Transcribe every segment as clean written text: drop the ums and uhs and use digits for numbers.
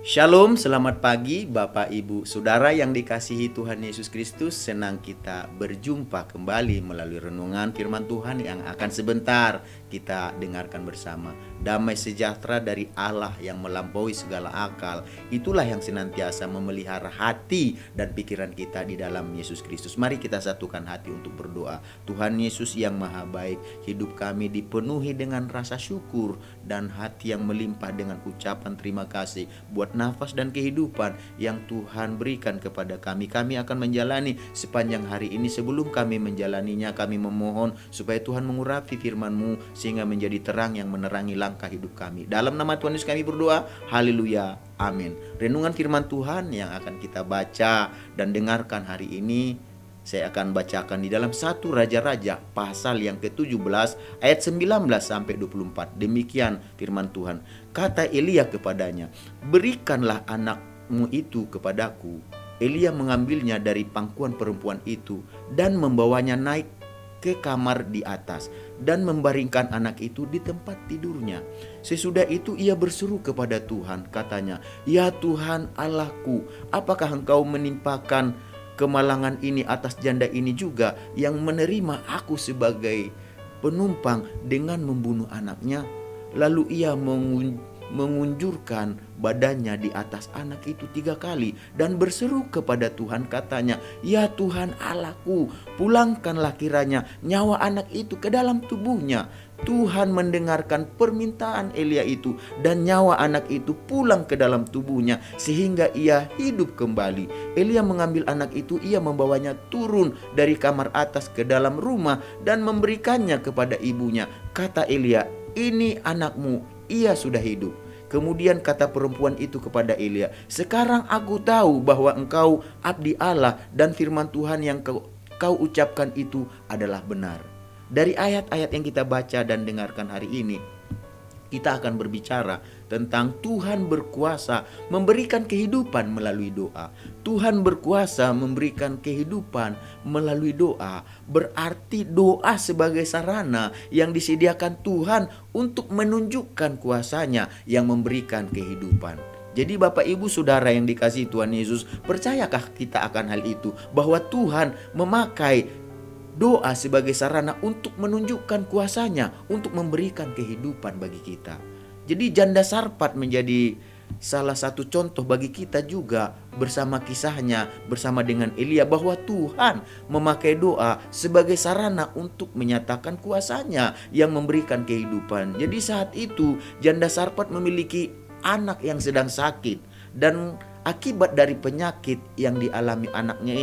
Shalom, selamat pagi Bapak Ibu Saudara yang dikasihi Tuhan Yesus Kristus. Senang kita berjumpa kembali melalui renungan firman Tuhan yang akan sebentar kita dengarkan bersama. Damai sejahtera dari Allah yang melampaui segala akal, itulah yang senantiasa memelihara hati dan pikiran kita di dalam Yesus Kristus. Mari kita satukan hati untuk berdoa. Tuhan Yesus yang maha baik, hidup kami dipenuhi dengan rasa syukur dan hati yang melimpah dengan ucapan terima kasih buat nafas dan kehidupan yang Tuhan berikan kepada kami. Kami akan menjalani sepanjang hari ini. Sebelum kami menjalaninya, kami memohon supaya Tuhan mengurapi firman-Mu sehingga menjadi terang yang menerangi langkah hidup kami. Dalam nama Tuhan Yesus kami berdoa. Haleluya. Amin. Renungan firman Tuhan yang akan kita baca dan dengarkan hari ini, saya akan bacakan di dalam 1 Raja-Raja pasal yang ke-17 ayat 19 sampai 24. Demikian firman Tuhan. Kata Elia kepadanya, "Berikanlah anakmu itu kepadaku." Elia mengambilnya dari pangkuan perempuan itu dan membawanya naik ke kamar di atas dan membaringkan anak itu di tempat tidurnya. Sesudah itu ia berseru kepada Tuhan, katanya, "Ya Tuhan Allahku, apakah Engkau menimpakan kemalangan ini atas janda ini juga yang menerima aku sebagai penumpang dengan membunuh anaknya?" Lalu ia mengunjurkan badannya di atas anak itu 3 kali dan berseru kepada Tuhan, katanya, "Ya Tuhan Allahku, pulangkanlah kiranya nyawa anak itu ke dalam tubuhnya." Tuhan mendengarkan permintaan Elia itu dan nyawa anak itu pulang ke dalam tubuhnya sehingga ia hidup kembali. Elia mengambil anak itu, ia membawanya turun dari kamar atas ke dalam rumah dan memberikannya kepada ibunya. Kata Elia, "Ini anakmu, ia sudah hidup." Kemudian kata perempuan itu kepada Elia, "Sekarang aku tahu bahwa engkau abdi Allah dan firman Tuhan yang kau ucapkan itu adalah benar." Dari ayat-ayat yang kita baca dan dengarkan hari ini, kita akan berbicara tentang Tuhan berkuasa memberikan kehidupan melalui doa. Tuhan berkuasa memberikan kehidupan melalui doa. Berarti doa sebagai sarana yang disediakan Tuhan untuk menunjukkan kuasanya yang memberikan kehidupan. Jadi Bapak Ibu Saudara yang dikasihi Tuhan Yesus, percayakah kita akan hal itu? Bahwa Tuhan memakai doa sebagai sarana untuk menunjukkan kuasanya, untuk memberikan kehidupan bagi kita. Jadi janda Sarfat menjadi salah satu contoh bagi kita juga bersama kisahnya bersama dengan Elia, bahwa Tuhan memakai doa sebagai sarana untuk menyatakan kuasanya yang memberikan kehidupan. Jadi saat itu janda Sarfat memiliki anak yang sedang sakit dan akibat dari penyakit yang dialami anaknya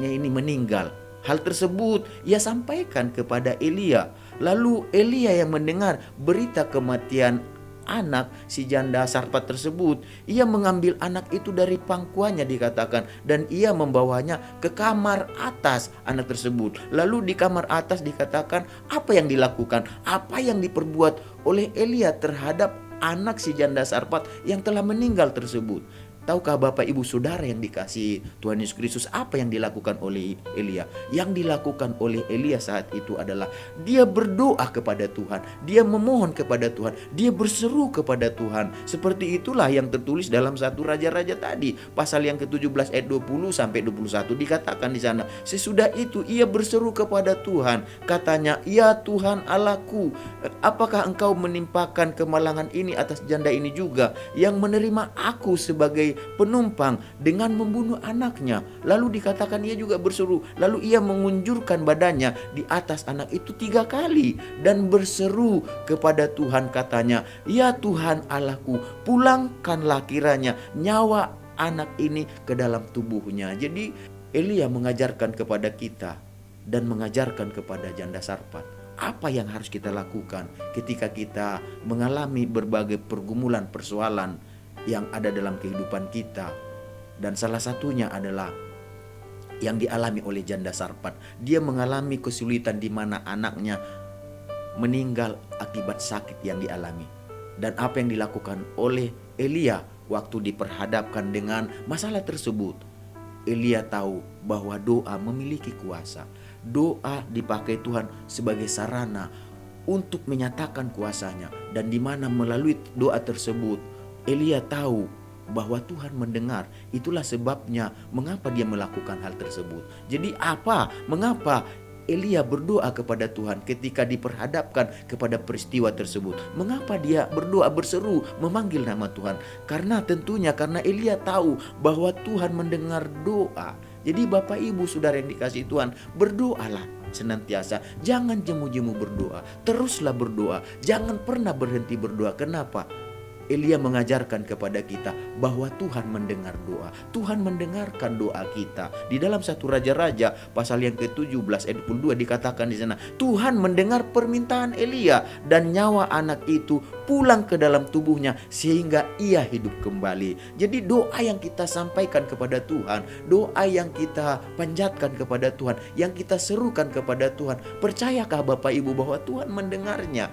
ini meninggal. Hal tersebut ia sampaikan kepada Elia. Lalu Elia yang mendengar berita kematian anak si janda Sarfat tersebut, ia mengambil anak itu dari pangkuannya dikatakan, dan ia membawanya ke kamar atas anak tersebut. Lalu di kamar atas dikatakan apa yang dilakukan, apa yang diperbuat oleh Elia terhadap anak si janda Sarfat yang telah meninggal tersebut. Tahukah Bapak Ibu Saudara yang dikasihi Tuhan Yesus Kristus, apa yang dilakukan oleh Elia? Yang dilakukan oleh Elia saat itu adalah dia berdoa kepada Tuhan, dia memohon kepada Tuhan, dia berseru kepada Tuhan. Seperti itulah yang tertulis dalam 1 Raja-Raja tadi, pasal yang ke-17 ayat 20 sampai 21 dikatakan di sana. Sesudah itu ia berseru kepada Tuhan, katanya, "Ya Tuhan Allahku, apakah Engkau menimpakan kemalangan ini atas janda ini juga yang menerima aku sebagai penumpang dengan membunuh anaknya?" Lalu dikatakan ia juga berseru, lalu ia mengunjurkan badannya di atas anak itu 3 kali dan berseru kepada Tuhan, katanya, "Ya Tuhan Allahku, pulangkanlah kiranya nyawa anak ini ke dalam tubuhnya." Jadi Elia mengajarkan kepada kita dan mengajarkan kepada janda Sarfat apa yang harus kita lakukan ketika kita mengalami berbagai pergumulan, persoalan yang ada dalam kehidupan kita. Dan salah satunya adalah yang dialami oleh janda Sarfat. Dia mengalami kesulitan di mana anaknya meninggal akibat sakit yang dialami. Dan apa yang dilakukan oleh Elia waktu diperhadapkan dengan masalah tersebut? Elia tahu bahwa doa memiliki kuasa. Doa dipakai Tuhan sebagai sarana untuk menyatakan kuasanya, dan di mana melalui doa tersebut Elia tahu bahwa Tuhan mendengar. Itulah sebabnya mengapa dia melakukan hal tersebut. Jadi mengapa Elia berdoa kepada Tuhan ketika diperhadapkan kepada peristiwa tersebut? Mengapa dia berdoa berseru memanggil nama Tuhan? Karena Elia tahu bahwa Tuhan mendengar doa. Jadi Bapak Ibu Saudara yang dikasihi Tuhan, berdoalah senantiasa. Jangan jemu-jemu berdoa. Teruslah berdoa. Jangan pernah berhenti berdoa. Kenapa? Elia mengajarkan kepada kita bahwa Tuhan mendengar doa. Tuhan mendengarkan doa kita. Di dalam 1 Raja-Raja pasal yang ke-17 ayat 22 dikatakan di sana, Tuhan mendengar permintaan Elia dan nyawa anak itu pulang ke dalam tubuhnya sehingga ia hidup kembali. Jadi doa yang kita sampaikan kepada Tuhan, doa yang kita panjatkan kepada Tuhan, yang kita serukan kepada Tuhan, percayakah Bapak Ibu bahwa Tuhan mendengarnya?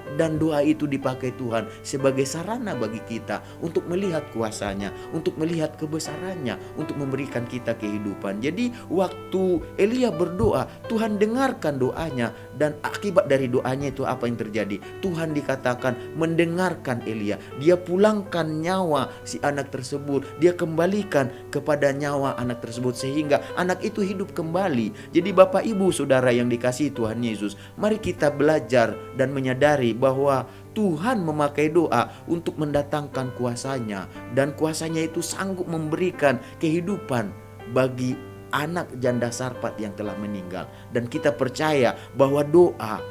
Dan doa itu dipakai Tuhan sebagai sarana bagi kita untuk melihat kuasa-Nya, untuk melihat kebesaran-Nya, untuk memberikan kita kehidupan. Jadi waktu Elia berdoa, Tuhan dengarkan doanya, dan akibat dari doanya itu apa yang terjadi? Tuhan dikatakan mendengarkan Elia. Dia pulangkan nyawa si anak tersebut, dia kembalikan kepada nyawa anak tersebut sehingga anak itu hidup kembali. Jadi Bapak Ibu Saudara yang dikasihi Tuhan Yesus, mari kita belajar dan menyadari bahwa Tuhan memakai doa untuk mendatangkan kuasa-Nya, dan kuasa-Nya itu sanggup memberikan kehidupan bagi anak janda Sarfat yang telah meninggal. Dan kita percaya bahwa doa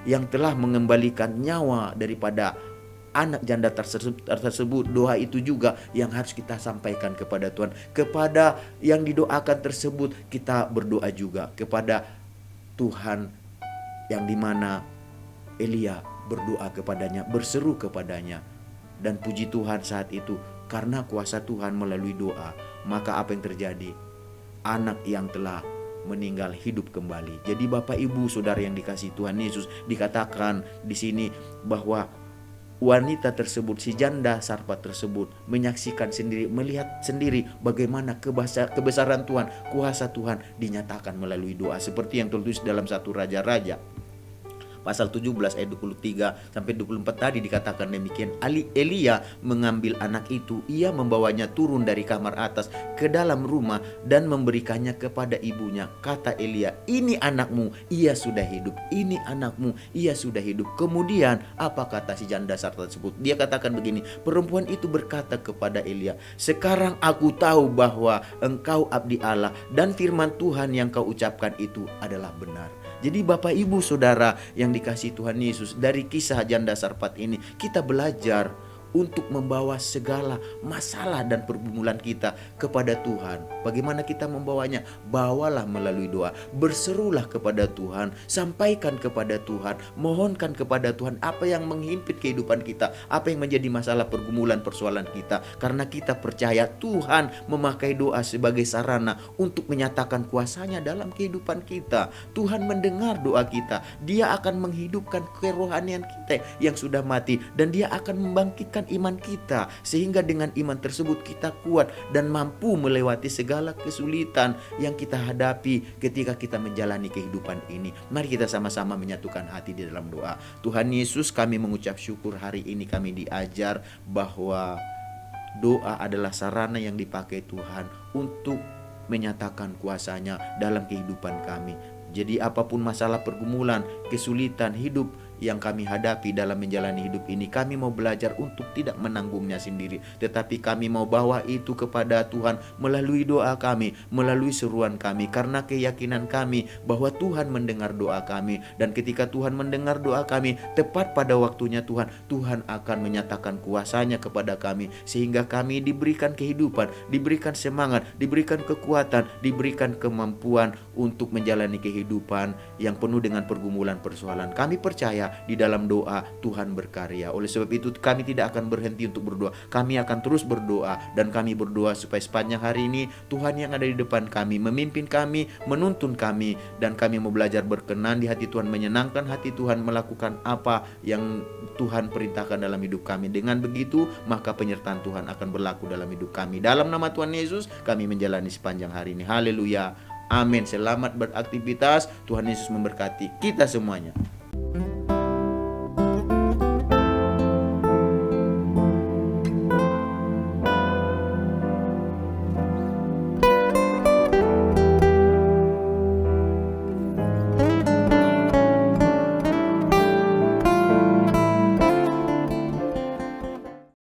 yang telah mengembalikan nyawa daripada anak janda tersebut, doa itu juga yang harus kita sampaikan kepada Tuhan. Kepada yang didoakan tersebut kita berdoa juga kepada Tuhan, yang dimana Elia berdoa kepadanya, berseru kepadanya. Dan puji Tuhan saat itu, karena kuasa Tuhan melalui doa, maka apa yang terjadi? Anak yang telah meninggal hidup kembali. Jadi Bapak Ibu Saudara yang dikasihi Tuhan Yesus, dikatakan di sini bahwa wanita tersebut, si janda Sarfat tersebut, menyaksikan sendiri, melihat sendiri bagaimana kebesaran Tuhan, kuasa Tuhan dinyatakan melalui doa. Seperti yang tertulis dalam 1 Raja-Raja pasal 17 ayat 23 sampai 24 tadi dikatakan demikian. Elia mengambil anak itu, ia membawanya turun dari kamar atas ke dalam rumah dan memberikannya kepada ibunya. Kata Elia, "Ini anakmu, ia sudah hidup. Ini anakmu, ia sudah hidup." Kemudian apa kata si janda Sarfat tersebut? Dia katakan begini, perempuan itu berkata kepada Elia, "Sekarang aku tahu bahwa engkau abdi Allah dan firman Tuhan yang kau ucapkan itu adalah benar." Jadi Bapak Ibu Saudara yang dikasihi Tuhan Yesus, dari kisah janda Sarfat ini kita belajar untuk membawa segala masalah dan pergumulan kita kepada Tuhan. Bagaimana kita membawanya? Bawalah melalui doa. Berserulah kepada Tuhan, sampaikan kepada Tuhan, mohonkan kepada Tuhan apa yang menghimpit kehidupan kita, apa yang menjadi masalah, pergumulan, persoalan kita. Karena kita percaya Tuhan memakai doa sebagai sarana untuk menyatakan kuasa-Nya dalam kehidupan kita. Tuhan mendengar doa kita. Dia akan menghidupkan kerohanian kita yang sudah mati, dan Dia akan membangkitkan iman kita, sehingga dengan iman tersebut kita kuat dan mampu melewati segala kesulitan yang kita hadapi ketika kita menjalani kehidupan ini. Mari kita sama-sama menyatukan hati di dalam doa. Tuhan Yesus, kami mengucap syukur hari ini kami diajar bahwa doa adalah sarana yang dipakai Tuhan untuk menyatakan kuasa-Nya dalam kehidupan kami. Jadi apapun masalah, pergumulan, kesulitan hidup yang kami hadapi dalam menjalani hidup ini, kami mau belajar untuk tidak menanggungnya sendiri, tetapi kami mau bawa itu kepada Tuhan melalui doa kami, melalui seruan kami, karena keyakinan kami bahwa Tuhan mendengar doa kami. Dan ketika Tuhan mendengar doa kami, tepat pada waktunya Tuhan akan menyatakan kuasa-Nya kepada kami, sehingga kami diberikan kehidupan, diberikan semangat, diberikan kekuatan, diberikan kemampuan untuk menjalani kehidupan yang penuh dengan pergumulan, persoalan. Kami percaya di dalam doa Tuhan berkarya. Oleh sebab itu kami tidak akan berhenti untuk berdoa. Kami akan terus berdoa, dan kami berdoa supaya sepanjang hari ini Tuhan yang ada di depan kami memimpin kami, menuntun kami, dan kami mau belajar berkenan di hati Tuhan, menyenangkan hati Tuhan, melakukan apa yang Tuhan perintahkan dalam hidup kami. Dengan begitu maka penyertaan Tuhan akan berlaku dalam hidup kami. Dalam nama Tuhan Yesus kami menjalani sepanjang hari ini. Haleluya. Amin. Selamat beraktivitas. Tuhan Yesus memberkati kita semuanya.